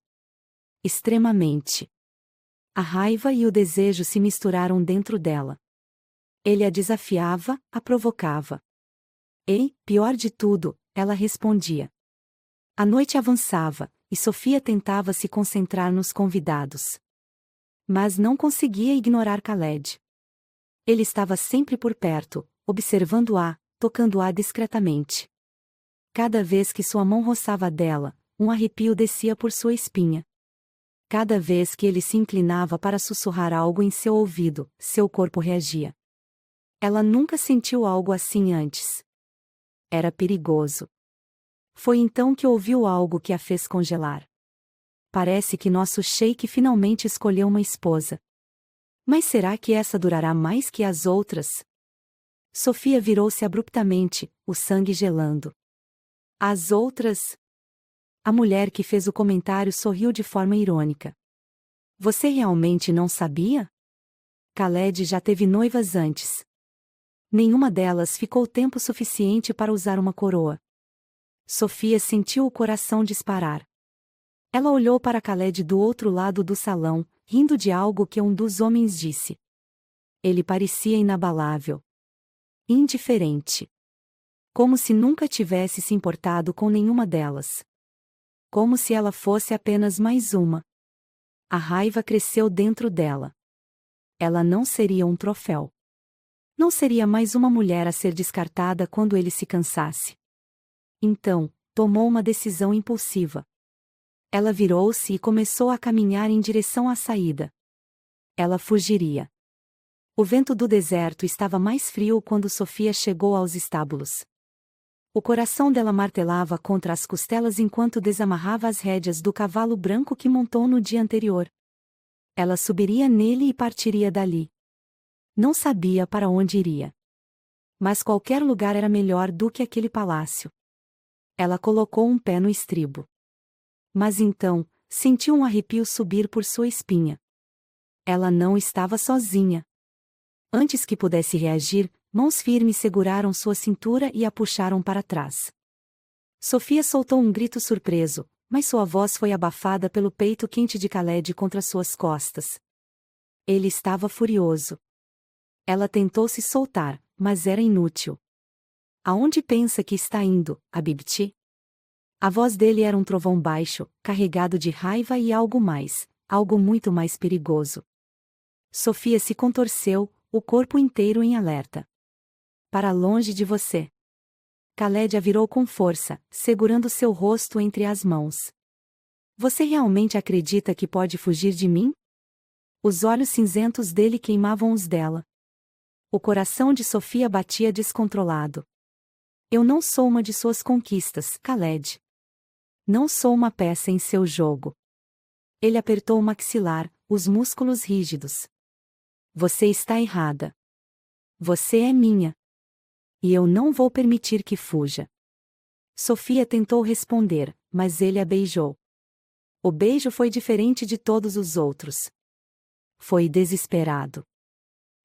Extremamente. A raiva e o desejo se misturaram dentro dela. Ele a desafiava, a provocava. E, pior de tudo, ela respondia. A noite avançava, e Sofia tentava se concentrar nos convidados. Mas não conseguia ignorar Khaled. Ele estava sempre por perto, observando-a, tocando-a discretamente. Cada vez que sua mão roçava a dela, um arrepio descia por sua espinha. Cada vez que ele se inclinava para sussurrar algo em seu ouvido, seu corpo reagia. Ela nunca sentiu algo assim antes. Era perigoso. Foi então que ouviu algo que a fez congelar. Parece que nosso sheik finalmente escolheu uma esposa. Mas será que essa durará mais que as outras? Sofia virou-se abruptamente, o sangue gelando. As outras? A mulher que fez o comentário sorriu de forma irônica. Você realmente não sabia? Khaled já teve noivas antes. Nenhuma delas ficou tempo suficiente para usar uma coroa. Sofia sentiu o coração disparar. Ela olhou para Khaled do outro lado do salão, rindo de algo que um dos homens disse. Ele parecia inabalável. Indiferente. Como se nunca tivesse se importado com nenhuma delas. Como se ela fosse apenas mais uma. A raiva cresceu dentro dela. Ela não seria um troféu. Não seria mais uma mulher a ser descartada quando ele se cansasse. Então, tomou uma decisão impulsiva. Ela virou-se e começou a caminhar em direção à saída. Ela fugiria. O vento do deserto estava mais frio quando Sofia chegou aos estábulos. O coração dela martelava contra as costelas enquanto desamarrava as rédeas do cavalo branco que montou no dia anterior. Ela subiria nele e partiria dali. Não sabia para onde iria. Mas qualquer lugar era melhor do que aquele palácio. Ela colocou um pé no estribo. Mas então, sentiu um arrepio subir por sua espinha. Ela não estava sozinha. Antes que pudesse reagir, mãos firmes seguraram sua cintura e a puxaram para trás. Sofia soltou um grito surpreso, mas sua voz foi abafada pelo peito quente de Khaled contra suas costas. Ele estava furioso. Ela tentou se soltar, mas era inútil. Aonde pensa que está indo, Habibti? A voz dele era um trovão baixo, carregado de raiva e algo muito mais perigoso. Sofia se contorceu, o corpo inteiro em alerta. Para longe de você. Khaled a virou com força, segurando seu rosto entre as mãos. Você realmente acredita que pode fugir de mim? Os olhos cinzentos dele queimavam os dela. O coração de Sofia batia descontrolado. Eu não sou uma de suas conquistas, Khaled. Não sou uma peça em seu jogo. Ele apertou o maxilar, os músculos rígidos. Você está errada. Você é minha. E eu não vou permitir que fuja. Sofia tentou responder, mas ele a beijou. O beijo foi diferente de todos os outros. Foi desesperado.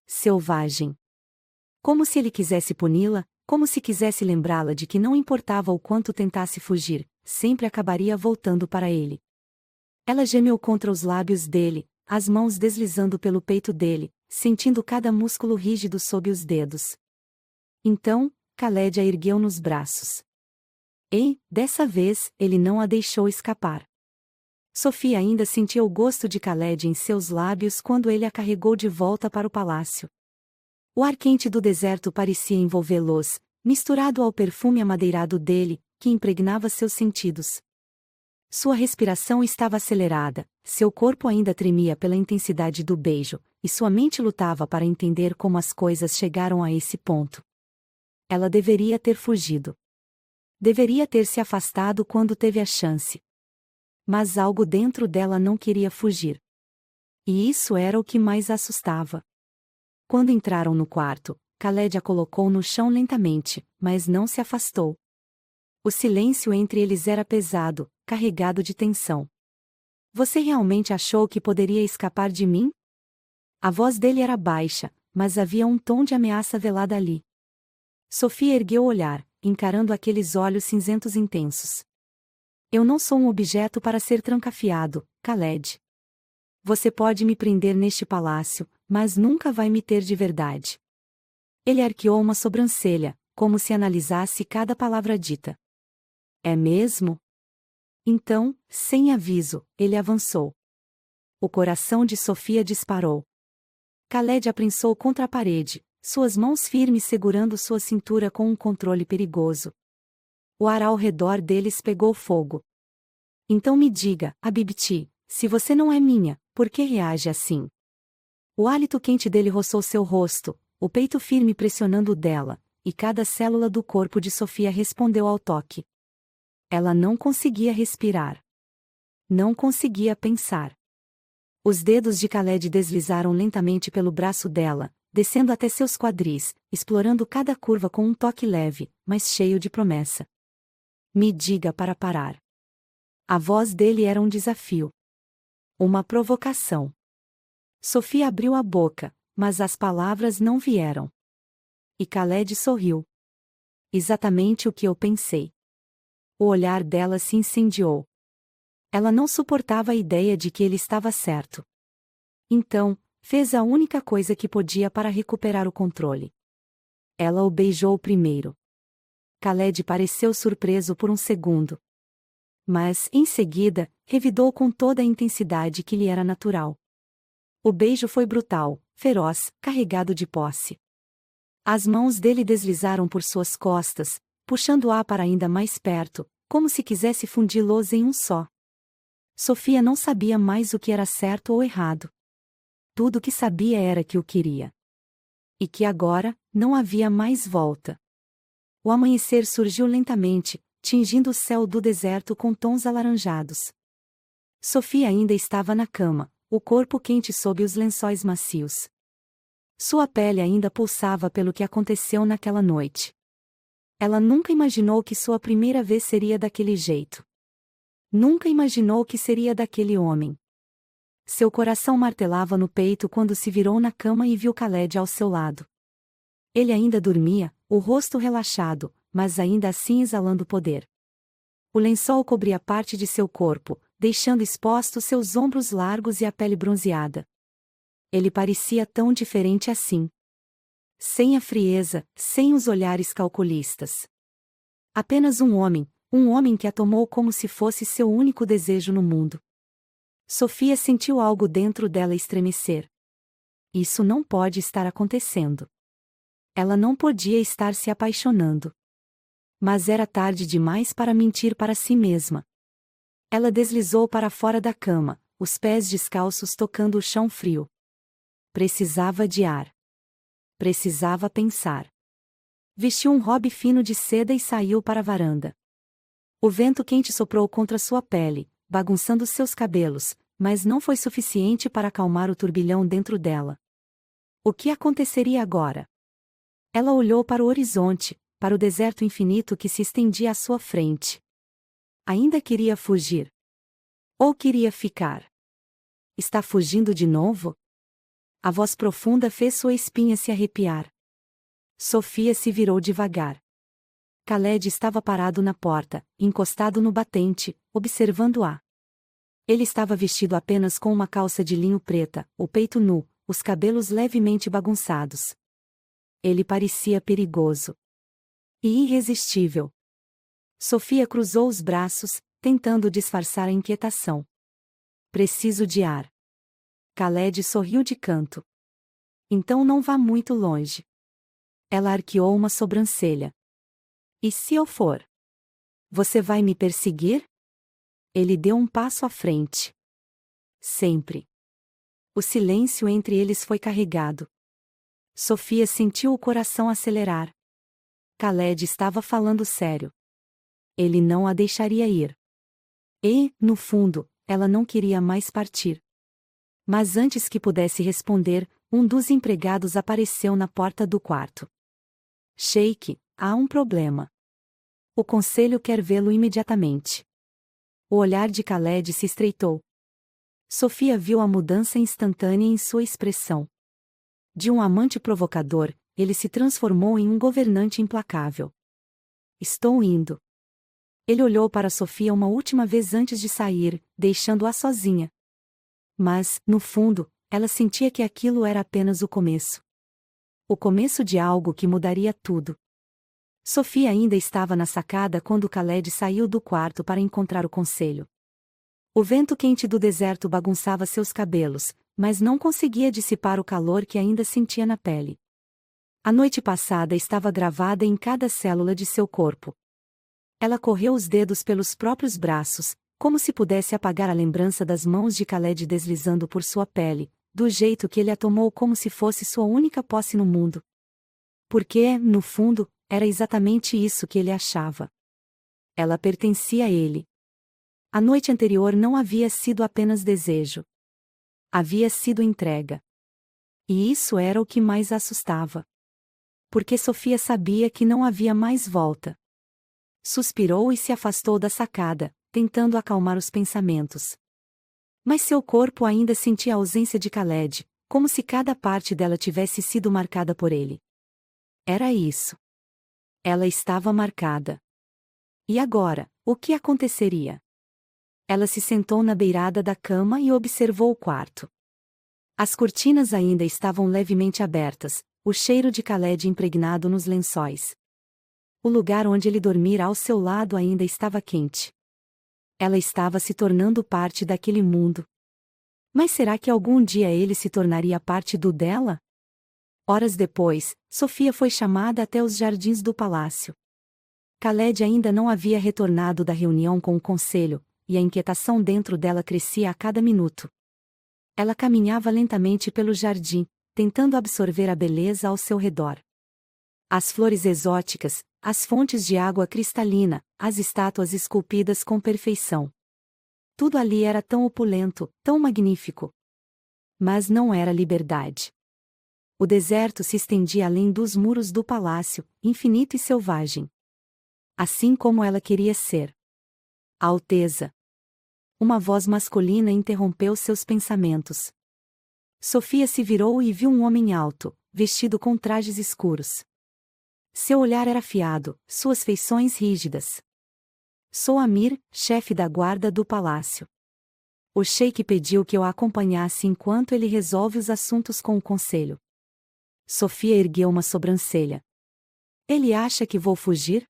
Selvagem. Como se ele quisesse puni-la, como se quisesse lembrá-la de que não importava o quanto tentasse fugir, sempre acabaria voltando para ele. Ela gemeu contra os lábios dele, as mãos deslizando pelo peito dele, sentindo cada músculo rígido sob os dedos. Então, Khaled a ergueu nos braços. E, dessa vez, ele não a deixou escapar. Sofia ainda sentia o gosto de Khaled em seus lábios quando ele a carregou de volta para o palácio. O ar quente do deserto parecia envolvê-los, misturado ao perfume amadeirado dele, que impregnava seus sentidos. Sua respiração estava acelerada, seu corpo ainda tremia pela intensidade do beijo, e sua mente lutava para entender como as coisas chegaram a esse ponto. Ela deveria ter fugido. Deveria ter se afastado quando teve a chance. Mas algo dentro dela não queria fugir. E isso era o que mais a assustava. Quando entraram no quarto, Khaled a colocou no chão lentamente, mas não se afastou. O silêncio entre eles era pesado, carregado de tensão. Você realmente achou que poderia escapar de mim? A voz dele era baixa, mas havia um tom de ameaça velada ali. Sofia ergueu o olhar, encarando aqueles olhos cinzentos intensos. Eu não sou um objeto para ser trancafiado, Khaled. Você pode me prender neste palácio, mas nunca vai me ter de verdade. Ele arqueou uma sobrancelha, como se analisasse cada palavra dita. É mesmo? Então, sem aviso, ele avançou. O coração de Sofia disparou. Khaled a prensou contra a parede, suas mãos firmes segurando sua cintura com um controle perigoso. O ar ao redor deles pegou fogo. Então me diga, Habibti, se você não é minha, por que reage assim? O hálito quente dele roçou seu rosto, o peito firme pressionando o dela, e cada célula do corpo de Sofia respondeu ao toque. Ela não conseguia respirar. Não conseguia pensar. Os dedos de Khaled deslizaram lentamente pelo braço dela, descendo até seus quadris, explorando cada curva com um toque leve, mas cheio de promessa. Me diga para parar. A voz dele era um desafio. Uma provocação. Sofia abriu a boca, mas as palavras não vieram. E Khaled sorriu. Exatamente o que eu pensei. O olhar dela se incendiou. Ela não suportava a ideia de que ele estava certo. Então, fez a única coisa que podia para recuperar o controle. Ela o beijou primeiro. Khaled pareceu surpreso por um segundo. Mas, em seguida, revidou com toda a intensidade que lhe era natural. O beijo foi brutal, feroz, carregado de posse. As mãos dele deslizaram por suas costas, puxando-a para ainda mais perto, como se quisesse fundi-los em um só. Sofia não sabia mais o que era certo ou errado. Tudo o que sabia era que o queria. E que agora, não havia mais volta. O amanhecer surgiu lentamente, tingindo o céu do deserto com tons alaranjados. Sofia ainda estava na cama, o corpo quente sob os lençóis macios. Sua pele ainda pulsava pelo que aconteceu naquela noite. Ela nunca imaginou que sua primeira vez seria daquele jeito. Nunca imaginou que seria daquele homem. Seu coração martelava no peito quando se virou na cama e viu Khaled ao seu lado. Ele ainda dormia, o rosto relaxado, mas ainda assim exalando poder. O lençol cobria parte de seu corpo, deixando expostos seus ombros largos e a pele bronzeada. Ele parecia tão diferente assim. Sem a frieza, sem os olhares calculistas. Apenas um homem que a tomou como se fosse seu único desejo no mundo. Sofia sentiu algo dentro dela estremecer. Isso não pode estar acontecendo. Ela não podia estar se apaixonando. Mas era tarde demais para mentir para si mesma. Ela deslizou para fora da cama, os pés descalços tocando o chão frio. Precisava de ar. Precisava pensar. Vestiu um robe fino de seda e saiu para a varanda. O vento quente soprou contra sua pele, bagunçando seus cabelos, mas não foi suficiente para acalmar o turbilhão dentro dela. O que aconteceria agora? Ela olhou para o horizonte, para o deserto infinito que se estendia à sua frente. Ainda queria fugir. Ou queria ficar? Está fugindo de novo? A voz profunda fez sua espinha se arrepiar. Sofia se virou devagar. Khaled estava parado na porta, encostado no batente, observando-a. Ele estava vestido apenas com uma calça de linho preta, o peito nu, os cabelos levemente bagunçados. Ele parecia perigoso. E irresistível. Sofia cruzou os braços, tentando disfarçar a inquietação. Preciso de ar. Khaled sorriu de canto. Então não vá muito longe. Ela arqueou uma sobrancelha. E se eu for? Você vai me perseguir? Ele deu um passo à frente. Sempre. O silêncio entre eles foi carregado. Sofia sentiu o coração acelerar. Khaled estava falando sério. Ele não a deixaria ir. E, no fundo, ela não queria mais partir. Mas antes que pudesse responder, um dos empregados apareceu na porta do quarto. Sheik, há um problema. O conselho quer vê-lo imediatamente. O olhar de Khaled se estreitou. Sofia viu a mudança instantânea em sua expressão. De um amante provocador, ele se transformou em um governante implacável. Estou indo. Ele olhou para Sofia uma última vez antes de sair, deixando-a sozinha. Mas, no fundo, ela sentia que aquilo era apenas o começo. O começo de algo que mudaria tudo. Sofia ainda estava na sacada quando Khaled saiu do quarto para encontrar o conselho. O vento quente do deserto bagunçava seus cabelos, mas não conseguia dissipar o calor que ainda sentia na pele. A noite passada estava gravada em cada célula de seu corpo. Ela correu os dedos pelos próprios braços, como se pudesse apagar a lembrança das mãos de Khaled deslizando por sua pele, do jeito que ele a tomou como se fosse sua única posse no mundo. Porque, no fundo, era exatamente isso que ele achava. Ela pertencia a ele. A noite anterior não havia sido apenas desejo. Havia sido entrega. E isso era o que mais a assustava. Porque Sofia sabia que não havia mais volta. Suspirou e se afastou da sacada, tentando acalmar os pensamentos. Mas seu corpo ainda sentia a ausência de Khaled, como se cada parte dela tivesse sido marcada por ele. Era isso. Ela estava marcada. E agora, o que aconteceria? Ela se sentou na beirada da cama e observou o quarto. As cortinas ainda estavam levemente abertas, o cheiro de Khaled impregnado nos lençóis. O lugar onde ele dormira ao seu lado ainda estava quente. Ela estava se tornando parte daquele mundo. Mas será que algum dia ele se tornaria parte do dela? Horas depois, Sofia foi chamada até os jardins do palácio. Khaled ainda não havia retornado da reunião com o conselho, e a inquietação dentro dela crescia a cada minuto. Ela caminhava lentamente pelo jardim, tentando absorver a beleza ao seu redor. As flores exóticas, as fontes de água cristalina, as estátuas esculpidas com perfeição. Tudo ali era tão opulento, tão magnífico. Mas não era liberdade. O deserto se estendia além dos muros do palácio, infinito e selvagem. Assim como ela queria ser. Alteza. Uma voz masculina interrompeu seus pensamentos. Sofia se virou e viu um homem alto, vestido com trajes escuros. Seu olhar era afiado, suas feições rígidas. Sou Amir, chefe da guarda do palácio. O sheik pediu que eu a acompanhasse enquanto ele resolve os assuntos com o conselho. Sofia ergueu uma sobrancelha. Ele acha que vou fugir?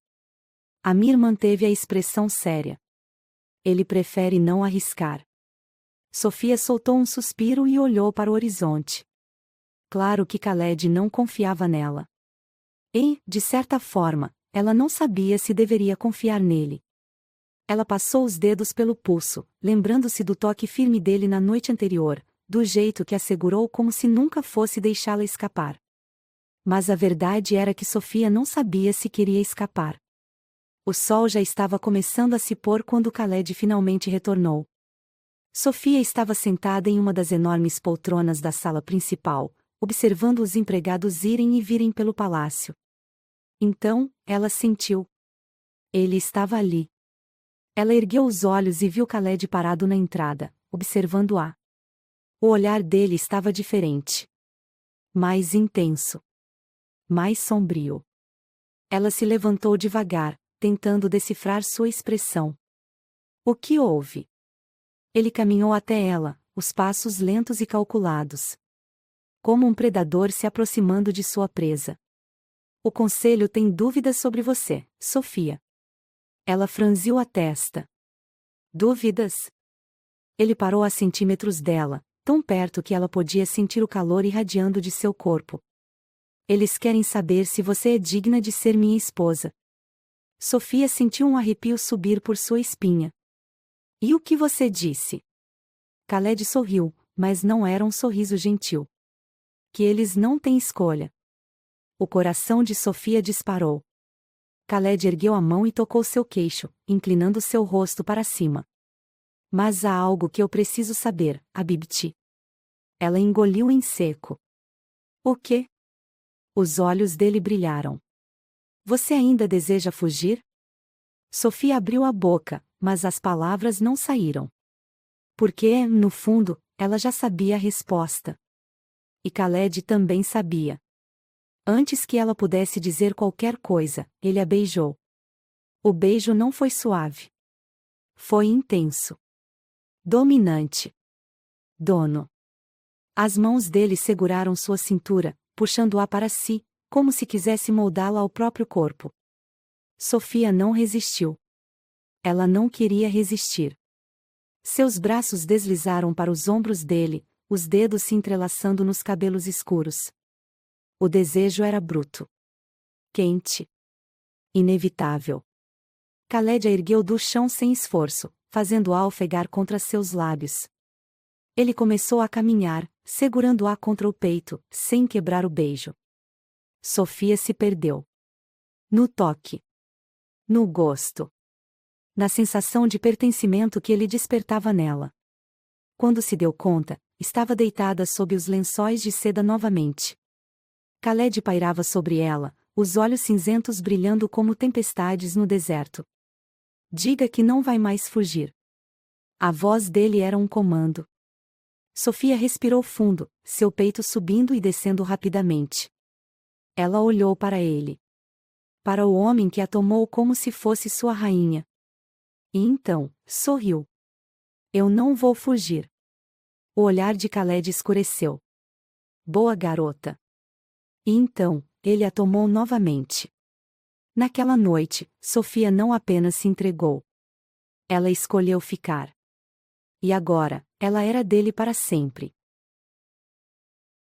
Amir manteve a expressão séria. Ele prefere não arriscar. Sofia soltou um suspiro e olhou para o horizonte. Claro que Khaled não confiava nela. E, de certa forma, ela não sabia se deveria confiar nele. Ela passou os dedos pelo pulso, lembrando-se do toque firme dele na noite anterior, do jeito que a segurou como se nunca fosse deixá-la escapar. Mas a verdade era que Sofia não sabia se queria escapar. O sol já estava começando a se pôr quando Khaled finalmente retornou. Sofia estava sentada em uma das enormes poltronas da sala principal, observando os empregados irem e virem pelo palácio. Então, ela sentiu. Ele estava ali. Ela ergueu os olhos e viu Khaled parado na entrada, observando-a. O olhar dele estava diferente. Mais intenso. Mais sombrio. Ela se levantou devagar, tentando decifrar sua expressão. O que houve? Ele caminhou até ela, os passos lentos e calculados. Como um predador se aproximando de sua presa. O conselho tem dúvidas sobre você, Sofia. Ela franziu a testa. Dúvidas? Ele parou a centímetros dela, tão perto que ela podia sentir o calor irradiando de seu corpo. Eles querem saber se você é digna de ser minha esposa. Sofia sentiu um arrepio subir por sua espinha. E o que você disse? Khaled sorriu, mas não era um sorriso gentil. Que eles não têm escolha. O coração de Sofia disparou. Khaled ergueu a mão e tocou seu queixo, inclinando seu rosto para cima. Mas há algo que eu preciso saber, Habibti. Ela engoliu em seco. O quê? Os olhos dele brilharam. Você ainda deseja fugir? Sofia abriu a boca, mas as palavras não saíram. Porque, no fundo, ela já sabia a resposta. E Khaled também sabia. Antes que ela pudesse dizer qualquer coisa, ele a beijou. O beijo não foi suave. Foi intenso. Dominante. Dono. As mãos dele seguraram sua cintura, puxando-a para si, como se quisesse moldá-la ao próprio corpo. Sofia não resistiu. Ela não queria resistir. Seus braços deslizaram para os ombros dele, os dedos se entrelaçando nos cabelos escuros. O desejo era bruto. Quente. Inevitável. Khaled a ergueu do chão sem esforço, fazendo-a ofegar contra seus lábios. Ele começou a caminhar, segurando-a contra o peito, sem quebrar o beijo. Sofia se perdeu. No toque. No gosto. Na sensação de pertencimento que ele despertava nela. Quando se deu conta, estava deitada sob os lençóis de seda novamente. Khaled pairava sobre ela, os olhos cinzentos brilhando como tempestades no deserto. Diga que não vai mais fugir. A voz dele era um comando. Sofia respirou fundo, seu peito subindo e descendo rapidamente. Ela olhou para ele. Para o homem que a tomou como se fosse sua rainha. E então, sorriu. Eu não vou fugir. O olhar de Khaled escureceu. Boa garota. E então, ele a tomou novamente. Naquela noite, Sofia não apenas se entregou. Ela escolheu ficar. E agora, ela era dele para sempre.